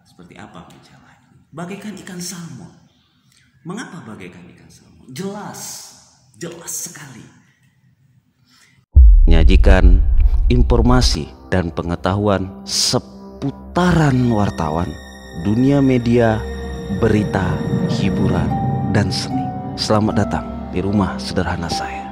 Seperti apa majalah ini? Bagaikan ikan salmon. Mengapa bagaikan ikan salmon? Jelas sekali. Menyajikan informasi dan pengetahuan seputaran wartawan, dunia media, berita, hiburan, dan seni. Selamat datang di rumah sederhana saya.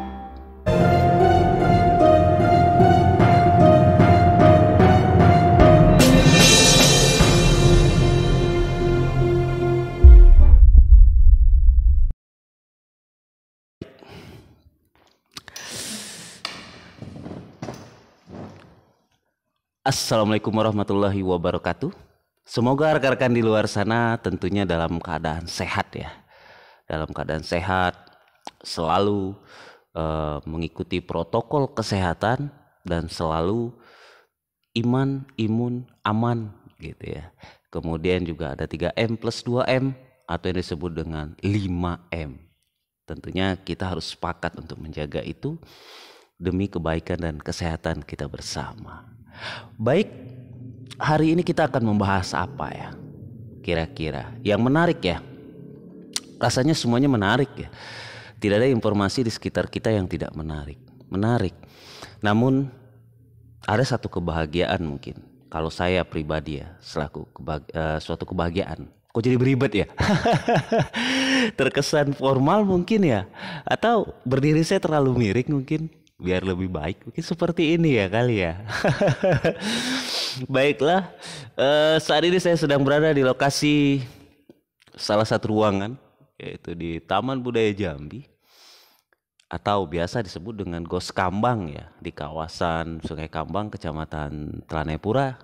Assalamualaikum warahmatullahi wabarakatuh. Semoga rekan-rekan di luar sana tentunya dalam keadaan sehat ya. Dalam keadaan sehat, selalu mengikuti protokol kesehatan dan selalu imun, aman gitu ya. Kemudian juga ada 3M plus 2M atau yang disebut dengan 5M. Tentunya kita harus sepakat untuk menjaga itu demi kebaikan dan kesehatan kita bersama. Baik, hari ini kita akan membahas apa ya? Kira-kira yang menarik ya. Rasanya semuanya menarik ya. Tidak ada informasi di sekitar kita yang tidak menarik. Menarik. Namun ada satu kebahagiaan mungkin. Kalau saya pribadi ya, selaku suatu kebahagiaan. Kok jadi beribet ya? Terkesan formal mungkin ya. Atau berdiri saya terlalu miring mungkin. Biar lebih baik mungkin seperti ini ya kali ya. Baiklah, saat ini saya sedang berada di lokasi salah satu ruangan, yaitu di Taman Budaya Jambi, atau biasa disebut dengan Gos Kambang ya, di kawasan Sungai Kambang, Kecamatan Tranepura,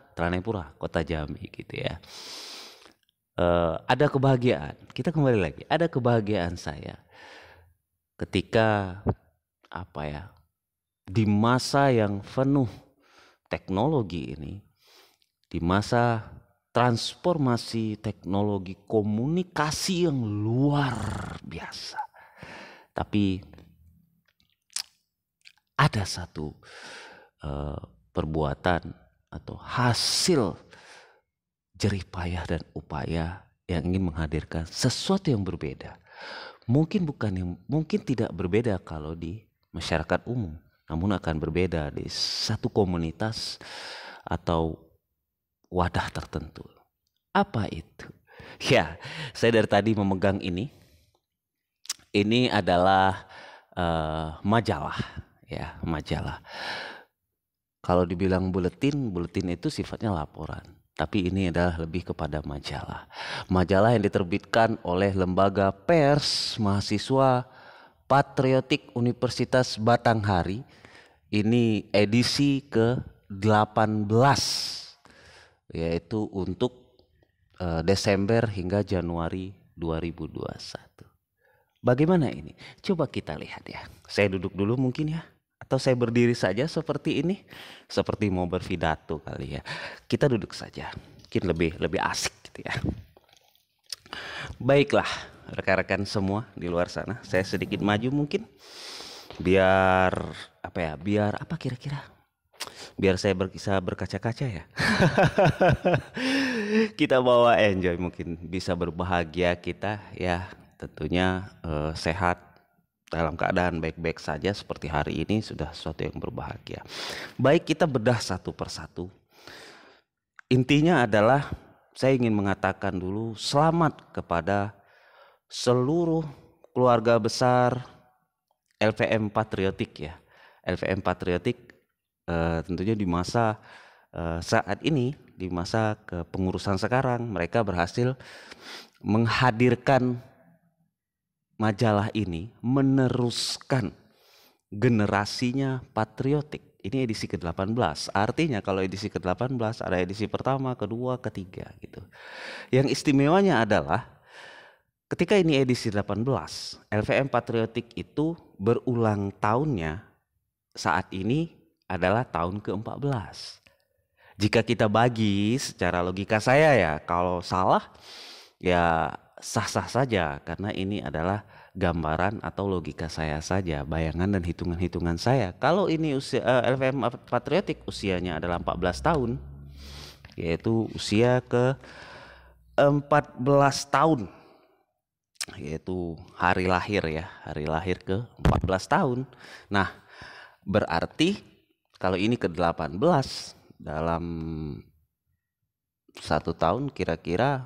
Kota Jambi gitu ya. Ada kebahagiaan, kita kembali lagi, ada kebahagiaan saya ketika di masa yang penuh teknologi ini, di masa transformasi teknologi komunikasi yang luar biasa. Tapi ada satu perbuatan atau hasil jerih payah dan upaya yang ingin menghadirkan sesuatu yang berbeda. Mungkin tidak berbeda kalau di masyarakat umum, namun akan berbeda di satu komunitas atau wadah tertentu. Apa itu? Ya, saya dari tadi memegang ini. Ini adalah majalah, ya, majalah. Kalau dibilang buletin itu sifatnya laporan. Tapi ini adalah lebih kepada majalah. Majalah yang diterbitkan oleh Lembaga Pers Mahasiswa Patriotik Universitas Batanghari. Ini edisi ke-18, yaitu untuk Desember hingga Januari 2021. Bagaimana ini? Coba kita lihat ya. Saya duduk dulu mungkin ya, atau saya berdiri saja seperti ini, seperti mau berpidato kali ya. Kita duduk saja, mungkin lebih asik gitu ya. Baiklah, rekan-rekan semua di luar sana, saya sedikit maju mungkin. Biar kira-kira? Biar saya bisa berkaca-kaca ya. Kita bawa enjoy, mungkin bisa berbahagia kita ya. Tentunya sehat, dalam keadaan baik-baik saja seperti hari ini sudah sesuatu yang berbahagia. Baik, kita bedah satu persatu. Intinya adalah saya ingin mengatakan dulu selamat kepada seluruh keluarga besar LVM Patriotik ya. LVM Patriotik tentunya di masa saat ini, di masa kepengurusan sekarang, mereka berhasil menghadirkan majalah ini, meneruskan generasinya patriotik. Ini edisi ke-18. Artinya kalau edisi ke-18 ada edisi pertama, kedua, ketiga gitu. Yang istimewanya adalah ketika ini edisi 18, LVM Patriotik itu berulang tahunnya saat ini adalah tahun ke-14. Jika kita bagi secara logika saya ya, kalau salah ya sah-sah saja, karena ini adalah gambaran atau logika saya saja, bayangan dan hitungan-hitungan saya. Kalau ini usia LVM Patriotik usianya adalah 14 tahun, yaitu usia ke 14 tahun, yaitu hari lahir ya, hari lahir ke 14 tahun. Nah, berarti kalau ini ke 18 dalam 1 tahun kira-kira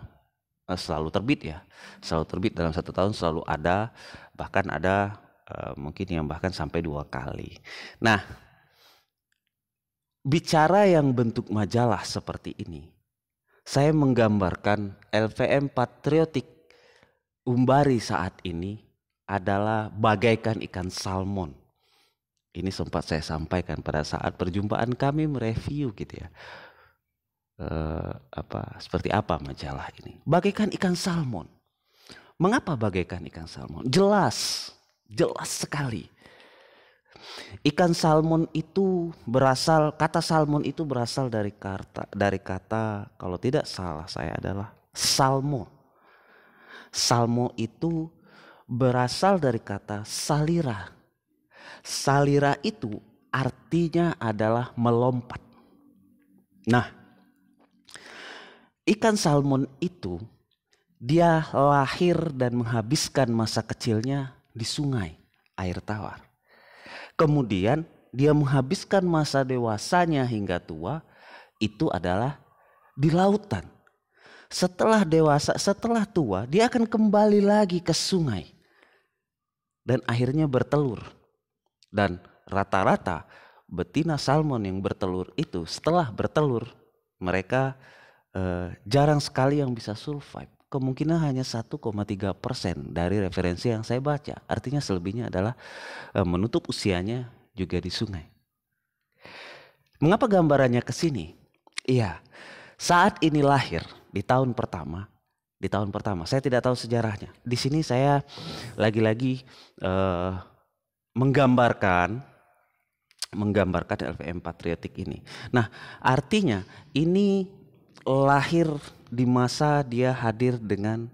selalu terbit ya. Selalu terbit dalam 1 tahun, selalu ada, bahkan ada mungkin yang bahkan sampai 2 kali. Nah, bicara yang bentuk majalah seperti ini, saya menggambarkan LVM Patriotik Umbari saat ini adalah bagaikan ikan salmon. Ini sempat saya sampaikan pada saat perjumpaan kami mereview gitu ya. Seperti apa majalah ini? Bagaikan ikan salmon. Mengapa bagaikan ikan salmon? Jelas sekali. Ikan salmon itu kata salmon itu berasal dari kata kalau tidak salah saya adalah salmo. Salmo itu berasal dari kata salira. Salira itu artinya adalah melompat. Nah, ikan salmon itu dia lahir dan menghabiskan masa kecilnya di sungai, air tawar. Kemudian dia menghabiskan masa dewasanya hingga tua itu adalah di lautan. Setelah dewasa, setelah tua, dia akan kembali lagi ke sungai dan akhirnya bertelur. Dan rata-rata betina salmon yang bertelur itu setelah bertelur mereka jarang sekali yang bisa survive. Kemungkinan hanya 1,3% dari referensi yang saya baca. Artinya selebihnya adalah menutup usianya juga di sungai. Mengapa gambarannya ke sini? Iya, saat ini lahir di tahun pertama. Saya tidak tahu sejarahnya. Di sini saya lagi-lagi menggambarkan LVM Patriotik ini. Nah, artinya ini lahir di masa dia hadir dengan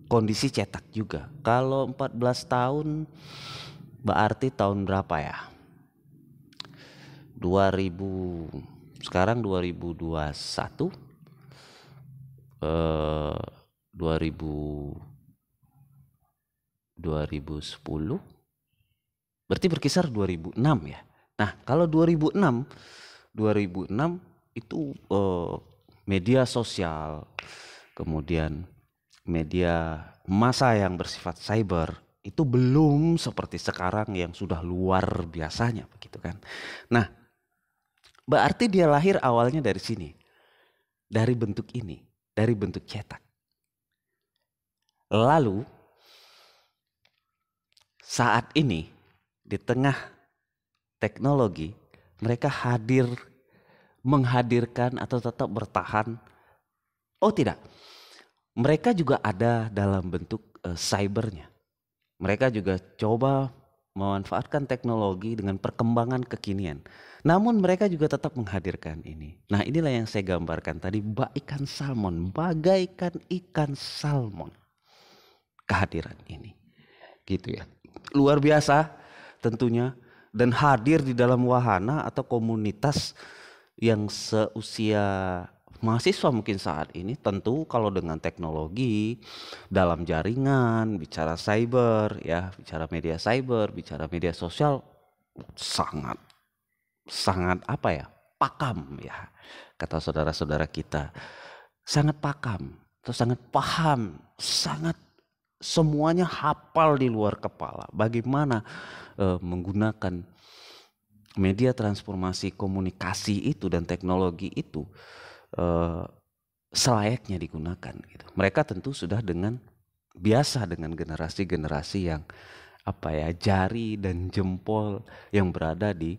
kondisi cetak juga. Kalau 14 tahun berarti tahun berapa ya? 2000, sekarang 2021, 2010, berarti berkisar 2006 ya. Nah, kalau 2006 itu media sosial, kemudian media massa yang bersifat cyber itu belum seperti sekarang yang sudah luar biasanya begitu kan. Nah, berarti dia lahir awalnya dari sini. Dari bentuk ini, dari bentuk cetak. Lalu saat ini di tengah teknologi mereka menghadirkan atau tetap bertahan. Oh tidak, mereka juga ada dalam bentuk cybernya. Mereka juga coba memanfaatkan teknologi dengan perkembangan kekinian. Namun mereka juga tetap menghadirkan ini. Nah, inilah yang saya gambarkan tadi, bagaikan ikan salmon. Kehadiran ini. Gitu ya. Luar biasa tentunya, dan hadir di dalam wahana atau komunitas yang seusia mahasiswa mungkin saat ini. Tentu kalau dengan teknologi dalam jaringan, bicara cyber ya, bicara media sosial sangat pakam ya, kata saudara-saudara kita, sangat pakam atau sangat paham, sangat semuanya hafal di luar kepala bagaimana menggunakan media transformasi komunikasi itu dan teknologi itu selayaknya digunakan gitu. Mereka tentu sudah biasa dengan generasi-generasi yang jari dan jempol yang berada di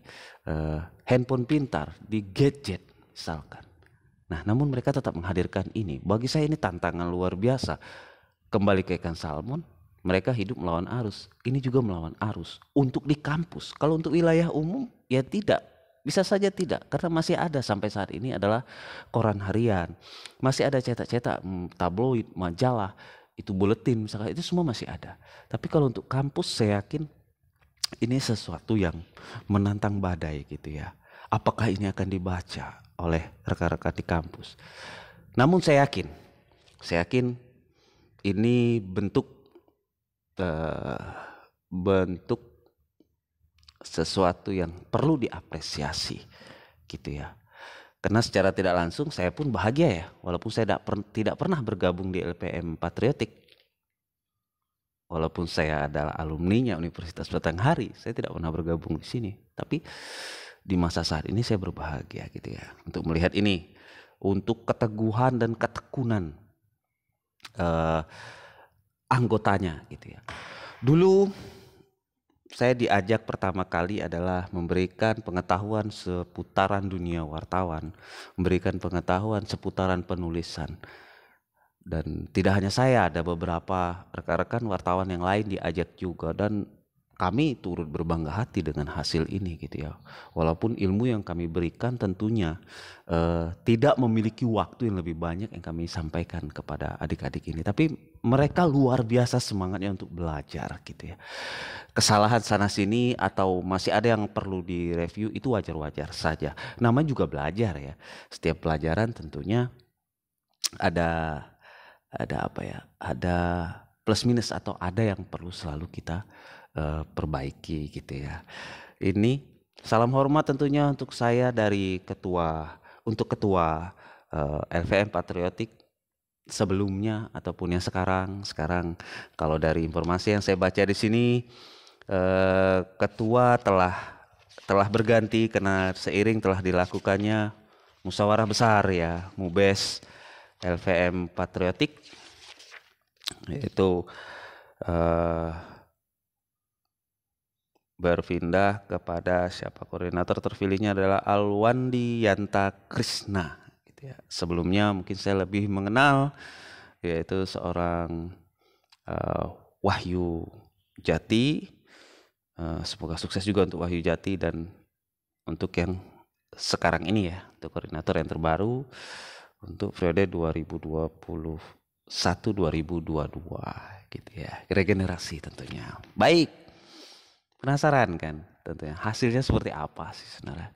handphone pintar, di gadget misalkan. Nah, namun mereka tetap menghadirkan ini. Bagi saya ini tantangan luar biasa. Kembali ke ikan salmon, mereka hidup melawan arus. Ini juga melawan arus. Untuk di kampus, kalau untuk wilayah umum ya tidak. Bisa saja tidak, karena masih ada sampai saat ini adalah koran harian. Masih ada cetak-cetak tabloid, majalah, itu buletin misalkan, itu semua masih ada. Tapi kalau untuk kampus saya yakin ini sesuatu yang menantang badai gitu ya. Apakah ini akan dibaca oleh rekan-rekan di kampus? Namun saya yakin Saya yakin ini eh, bentuk sesuatu yang perlu diapresiasi gitu ya. Karena secara tidak langsung saya pun bahagia ya, walaupun saya tidak pernah bergabung di LPM Patriotik. Walaupun saya adalah alumninya Universitas Batanghari, saya tidak pernah bergabung di sini. Tapi di masa saat ini saya berbahagia gitu ya, untuk melihat ini, untuk keteguhan dan ketekunan anggotanya gitu ya. Dulu saya diajak pertama kali adalah memberikan pengetahuan seputaran dunia wartawan, memberikan pengetahuan seputaran penulisan. Dan tidak hanya saya, ada beberapa rekan-rekan wartawan yang lain diajak juga, dan kami turut berbangga hati dengan hasil ini gitu ya. Walaupun ilmu yang kami berikan tentunya tidak memiliki waktu yang lebih banyak yang kami sampaikan kepada adik-adik ini, tapi mereka luar biasa semangatnya untuk belajar gitu ya. Kesalahan sana sini atau masih ada yang perlu direview itu wajar-wajar saja. Namanya juga belajar ya. Setiap pelajaran tentunya ada apa ya? Ada plus minus atau ada yang perlu selalu kita perbaiki gitu ya. Ini salam hormat tentunya untuk saya dari ketua LVM Patriotik sebelumnya ataupun yang sekarang. Kalau dari informasi yang saya baca di sini, ketua telah berganti karena seiring telah dilakukannya musyawarah besar ya, MUBES LVM Patriotik, yaitu berpindah kepada siapa, koordinator terpilihnya adalah Alwandi Yanta Krishna gitu ya. Sebelumnya mungkin saya lebih mengenal, yaitu seorang Wahyu Jati. Semoga sukses juga untuk Wahyu Jati dan untuk yang sekarang ini ya, untuk koordinator yang terbaru untuk periode 2021-2022 gitu ya, regenerasi tentunya. Baik, penasaran kan tentunya hasilnya seperti apa sih sebenarnya.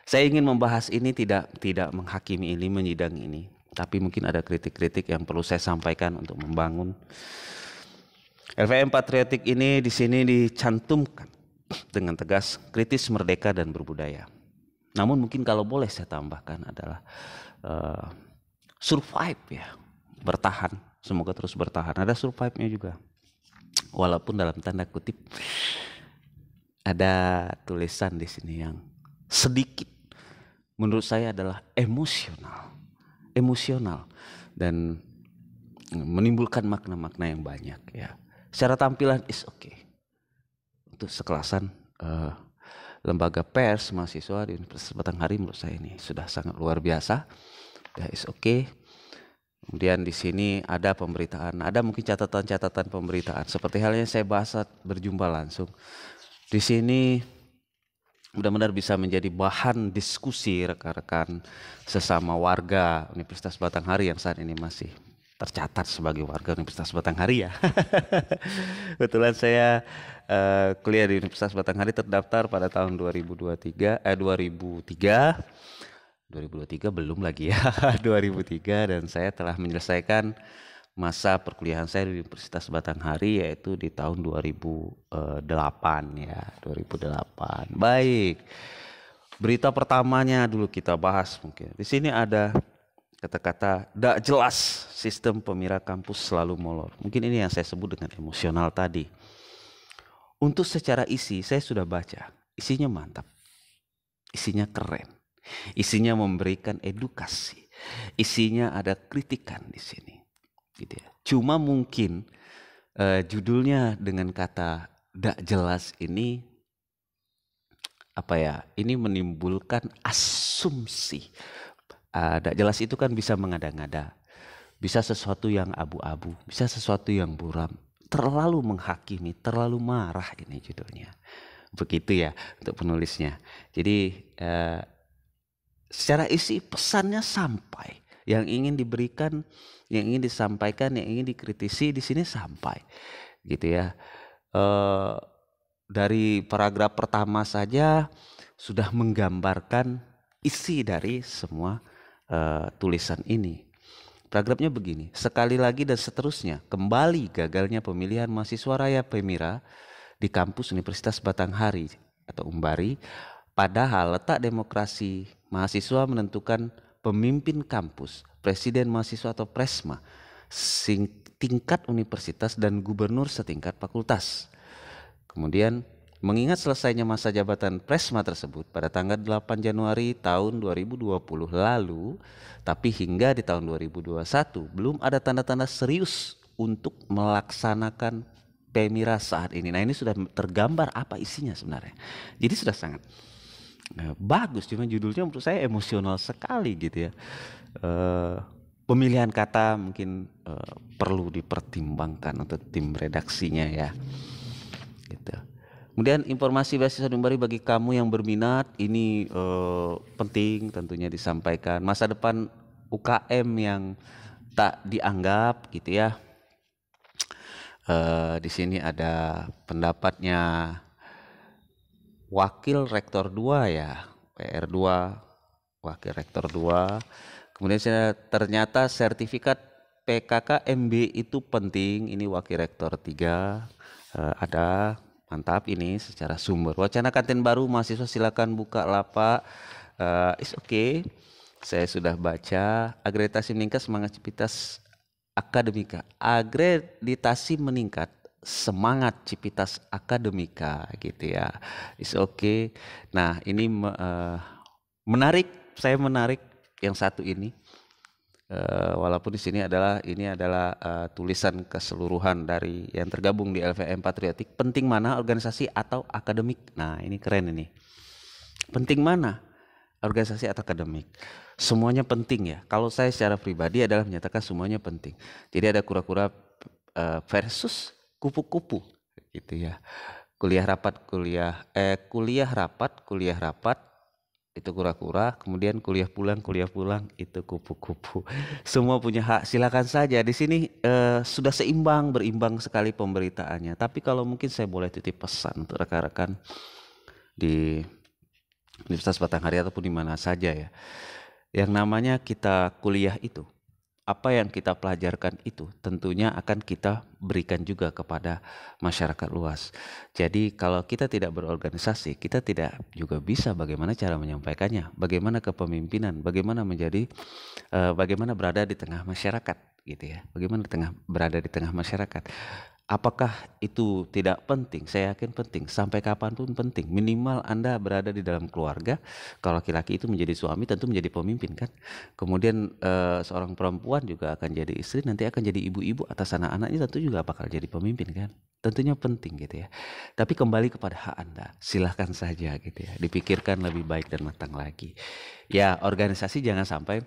Saya ingin membahas ini tidak menghakimi ini, menyidang ini, tapi mungkin ada kritik-kritik yang perlu saya sampaikan untuk membangun. LVM Patriotik ini di sini dicantumkan dengan tegas kritis, merdeka dan berbudaya. Namun mungkin kalau boleh saya tambahkan adalah survive ya, bertahan, semoga terus bertahan. Ada survive-nya juga, walaupun dalam tanda kutip ada tulisan di sini yang sedikit menurut saya adalah emosional dan menimbulkan makna-makna yang banyak ya. Secara tampilan is okay untuk sekelasan lembaga pers mahasiswa di Universitas Batanghari, menurut saya ini sudah sangat luar biasa. Ya, is okay. Kemudian di sini ada pemberitaan, ada mungkin catatan-catatan pemberitaan seperti halnya saya bahas saat berjumpa langsung. Di sini benar-benar bisa menjadi bahan diskusi rekan-rekan sesama warga Universitas Batanghari yang saat ini masih tercatat sebagai warga Universitas Batanghari ya. Kebetulan saya kuliah di Universitas Batanghari, terdaftar pada tahun 2003 belum lagi ya. 2003, dan saya telah menyelesaikan masa perkuliahan saya di Universitas Batanghari yaitu di tahun 2008 ya, 2008. Baik. Berita pertamanya dulu kita bahas mungkin. Di sini ada kata-kata "dak jelas sistem pemira kampus selalu molor". Mungkin ini yang saya sebut dengan emosional tadi. Untuk secara isi saya sudah baca, isinya mantap. Isinya keren. Isinya memberikan edukasi. Isinya ada kritikan di sini. Gitu ya. Cuma mungkin judulnya dengan kata "dak jelas" ini apa ya? Ini menimbulkan asumsi. Dak jelas itu kan bisa mengada-ngada, bisa sesuatu yang abu-abu, bisa sesuatu yang buram, terlalu menghakimi, terlalu marah, ini judulnya. Begitu ya untuk penulisnya. Jadi secara isi pesannya sampai, yang ingin diberikan, yang ingin disampaikan, yang ingin dikritisi di sini sampai, gitu ya. Dari paragraf pertama saja sudah menggambarkan isi dari semua tulisan ini. Paragrafnya begini, sekali lagi dan seterusnya, kembali gagalnya pemilihan mahasiswa raya Pemira di kampus Universitas Batanghari atau Umbari, padahal letak demokrasi mahasiswa menentukan pemimpin kampus, presiden mahasiswa atau presma, tingkat universitas dan gubernur setingkat fakultas. Kemudian mengingat selesainya masa jabatan presma tersebut pada tanggal 8 Januari tahun 2020 lalu, tapi hingga di tahun 2021 belum ada tanda-tanda serius untuk melaksanakan Pemira saat ini. Nah, ini sudah tergambar apa isinya sebenarnya. Jadi sudah sangat bagus, cuma judulnya menurut saya emosional sekali gitu ya. Pemilihan kata mungkin perlu dipertimbangkan untuk tim redaksinya ya. Gitu. Kemudian informasi beasiswa Umbari bagi kamu yang berminat ini penting tentunya disampaikan. Masa depan UKM yang tak dianggap gitu ya. Di sini ada pendapatnya Wakil Rektor 2 ya, PR2, Wakil Rektor 2. Kemudian ternyata sertifikat PKK-MB itu penting, ini Wakil Rektor 3. Ada mantap ini secara sumber. Wacana kantin baru mahasiswa silakan buka lapak. It's okay. Saya sudah baca. Akreditasi meningkat semangat Civitas Akademika. Akreditasi meningkat semangat Civitas Akademika gitu ya. It's okay. Nah, ini menarik. Saya menarik yang satu ini. Walaupun di sini adalah tulisan keseluruhan dari yang tergabung di LVM Patriotik. Penting mana organisasi atau akademik? Nah, ini keren ini. Penting mana organisasi atau akademik? Semuanya penting ya. Kalau saya secara pribadi adalah menyatakan semuanya penting. Jadi ada kura-kura versus kupu-kupu gitu ya. Kuliah rapat itu kura-kura, kemudian kuliah pulang itu kupu-kupu. Semua punya hak, silakan saja. Di sini sudah berimbang sekali pemberitaannya. Tapi kalau mungkin saya boleh titip pesan untuk rekan-rekan di Universitas Batanghari ataupun di mana saja ya. Yang namanya kita kuliah itu, apa yang kita pelajarkan itu tentunya akan kita berikan juga kepada masyarakat luas. Jadi kalau kita tidak berorganisasi, kita tidak juga bisa bagaimana cara menyampaikannya, bagaimana kepemimpinan, bagaimana berada di tengah masyarakat gitu ya. Bagaimana berada di tengah masyarakat. Apakah itu tidak penting? Saya yakin penting. Sampai kapanpun penting. Minimal Anda berada di dalam keluarga. Kalau laki-laki itu menjadi suami, tentu menjadi pemimpin kan. Kemudian seorang perempuan juga akan jadi istri, nanti akan jadi ibu-ibu atas anak-anaknya, tentu juga bakal jadi pemimpin kan. Tentunya penting gitu ya. Tapi kembali kepada hak Anda. Silahkan saja gitu ya. Dipikirkan lebih baik dan matang lagi. Ya, organisasi jangan sampai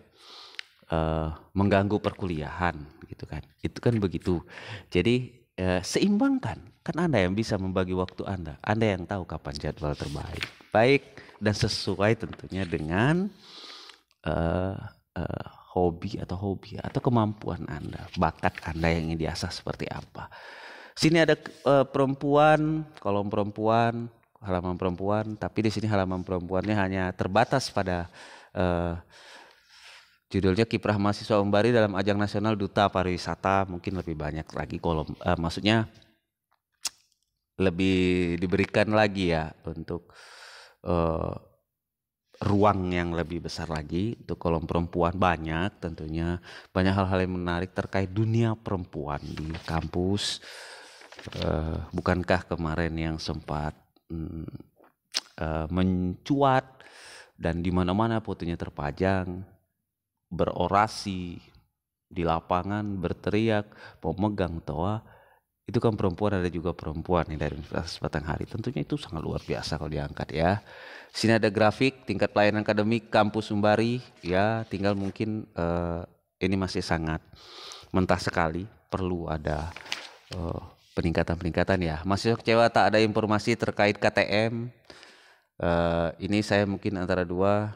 mengganggu perkuliahan gitu kan. Itu kan begitu. Jadi seimbangkan, kan Anda yang bisa membagi waktu Anda yang tahu kapan jadwal terbaik, baik dan sesuai tentunya dengan hobi atau kemampuan Anda, bakat Anda yang ingin diasah seperti apa. Sini ada kolom perempuan, halaman perempuan, tapi di sini halaman perempuannya hanya terbatas pada judulnya Kiprah Mahasiswa Umbari dalam Ajang Nasional Duta Pariwisata. Mungkin lebih banyak lagi maksudnya lebih diberikan lagi ya untuk ruang yang lebih besar lagi untuk kolom perempuan. Banyak tentunya, banyak hal-hal yang menarik terkait dunia perempuan di kampus. Bukankah kemarin yang sempat mencuat dan di mana-mana fotonya terpajang, berorasi di lapangan, berteriak, memegang toa, itu kan perempuan. Ada juga perempuan nih dari Universitas Batanghari. Tentunya itu sangat luar biasa kalau diangkat ya. Sini ada grafik tingkat pelayanan akademik kampus Umbari ya. Tinggal mungkin ini masih sangat mentah sekali, perlu ada peningkatan ya. Masih kecewa tak ada informasi terkait KTM. Ini saya mungkin antara dua,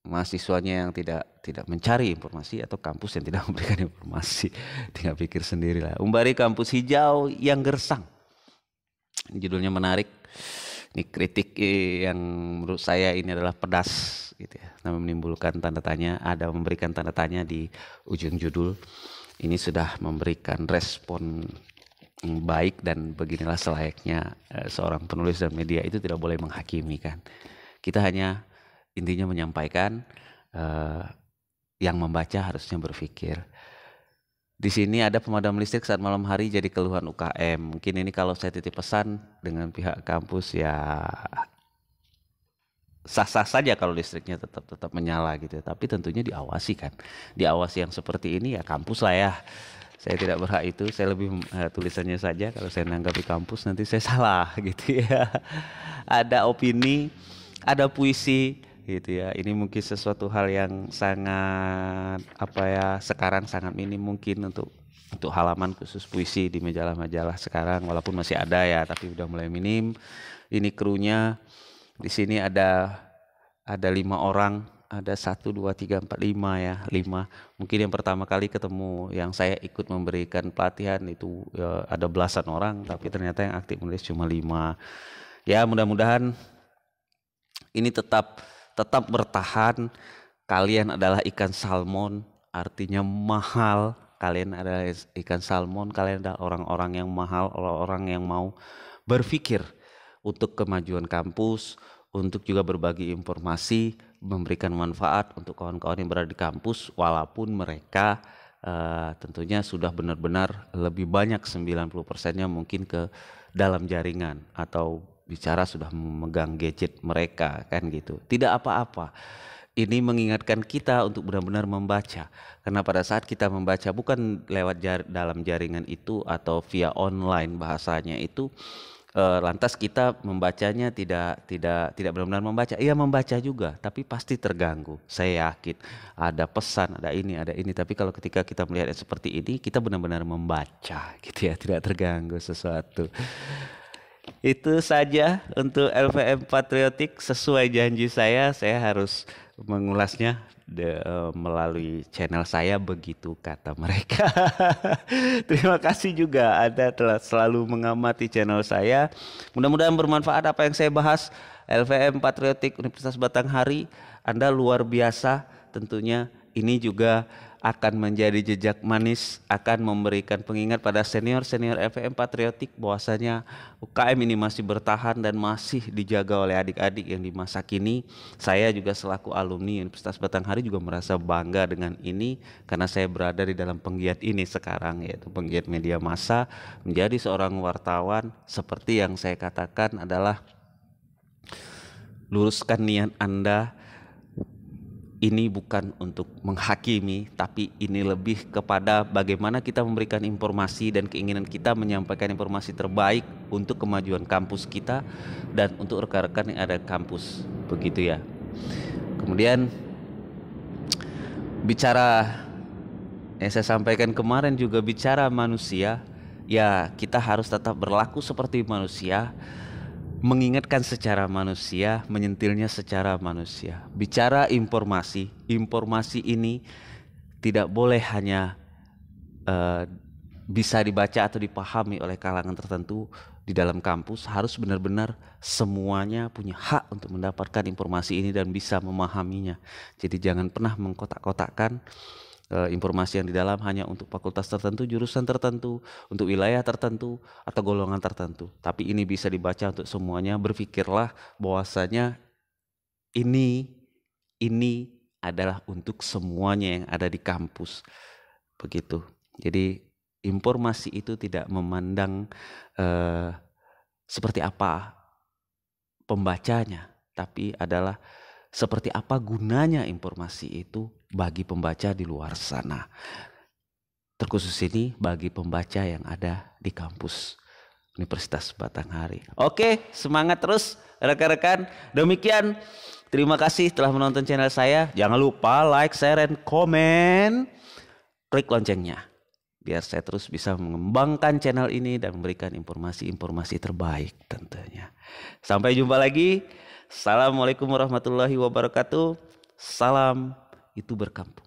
mahasiswanya yang tidak mencari informasi atau kampus yang tidak memberikan informasi. Tinggal pikir sendirilah. Umbari kampus hijau yang gersang. Judulnya menarik. Ini kritik yang menurut saya ini adalah pedas gitu ya. Nah, menimbulkan tanda tanya, ada memberikan tanda tanya di ujung judul. Ini sudah memberikan respon baik dan beginilah selayaknya seorang penulis dan media itu tidak boleh menghakimi kan. Kita hanya intinya menyampaikan, yang membaca harusnya berpikir. Di sini ada pemadam listrik saat malam hari jadi keluhan UKM. Mungkin ini kalau saya titip pesan dengan pihak kampus ya sah-sah saja kalau listriknya tetap menyala gitu. Tapi tentunya diawasi kan. Diawasi yang seperti ini ya kampus lah ya. Saya tidak berhak itu, saya lebih tulisannya saja. Kalau saya menanggapi kampus nanti saya salah gitu ya. Ada opini, ada puisi gitu ya. Ini mungkin sesuatu hal yang sangat sekarang sangat minim mungkin untuk halaman khusus puisi di majalah-majalah sekarang, walaupun masih ada ya, tapi udah mulai minim. Ini krunya di sini ada 5 orang, ada 1, 2, 3, 4, 5 ya, 5. Mungkin yang pertama kali ketemu yang saya ikut memberikan pelatihan itu ya, ada belasan orang, tapi ternyata yang aktif menulis cuma 5. Ya mudah-mudahan ini tetap bertahan. Kalian adalah ikan salmon, artinya mahal. Kalian adalah ikan salmon, kalian adalah orang-orang yang mahal, orang-orang yang mau berpikir untuk kemajuan kampus, untuk juga berbagi informasi, memberikan manfaat untuk kawan-kawan yang berada di kampus, walaupun mereka tentunya sudah benar-benar lebih banyak 90%-nya mungkin ke dalam jaringan atau bicara sudah memegang gadget mereka kan gitu. Tidak apa-apa. Ini mengingatkan kita untuk benar-benar membaca. Karena pada saat kita membaca bukan lewat dalam jaringan itu atau via online bahasanya itu, lantas kita membacanya tidak benar-benar membaca. Iya membaca juga, tapi pasti terganggu. Saya yakin ada pesan, ada ini. Tapi kalau ketika kita melihat seperti ini, kita benar-benar membaca, gitu ya, tidak terganggu sesuatu. Itu saja untuk LVM Patriotik. Sesuai janji saya harus mengulasnya melalui channel saya, begitu kata mereka. Terima kasih juga Anda telah selalu mengamati channel saya. Mudah-mudahan bermanfaat apa yang saya bahas. LVM Patriotik Universitas Batanghari, Anda luar biasa tentunya. Ini juga akan menjadi jejak manis, akan memberikan pengingat pada senior-senior LVM Patriotik bahwasanya UKM ini masih bertahan dan masih dijaga oleh adik-adik yang di masa kini. Saya juga selaku alumni Universitas Batanghari juga merasa bangga dengan ini karena saya berada di dalam penggiat ini sekarang, yaitu penggiat media massa. Menjadi seorang wartawan seperti yang saya katakan adalah luruskan niat Anda. Ini bukan untuk menghakimi, tapi ini lebih kepada bagaimana kita memberikan informasi dan keinginan kita menyampaikan informasi terbaik untuk kemajuan kampus kita dan untuk rekan-rekan yang ada di kampus, begitu ya. Kemudian bicara yang saya sampaikan kemarin juga bicara manusia, ya kita harus tetap berlaku seperti manusia. Mengingatkan secara manusia, menyentilnya secara manusia. Bicara informasi ini tidak boleh hanya bisa dibaca atau dipahami oleh kalangan tertentu di dalam kampus. Harus benar-benar semuanya punya hak untuk mendapatkan informasi ini dan bisa memahaminya. Jadi jangan pernah mengkotak-kotakkan informasi yang di dalam hanya untuk fakultas tertentu, jurusan tertentu, untuk wilayah tertentu atau golongan tertentu. Tapi ini bisa dibaca untuk semuanya. Berpikirlah bahwasanya ini adalah untuk semuanya yang ada di kampus. Begitu. Jadi informasi itu tidak memandang seperti apa pembacanya, tapi adalah seperti apa gunanya informasi itu bagi pembaca di luar sana. Terkhusus ini bagi pembaca yang ada di kampus Universitas Batanghari. Oke, semangat terus rekan-rekan. Demikian, terima kasih telah menonton channel saya. Jangan lupa like, share, dan komen. Klik loncengnya biar saya terus bisa mengembangkan channel ini dan memberikan informasi-informasi terbaik tentunya. Sampai jumpa lagi. Assalamualaikum warahmatullahi wabarakatuh. Salam itu berkampus.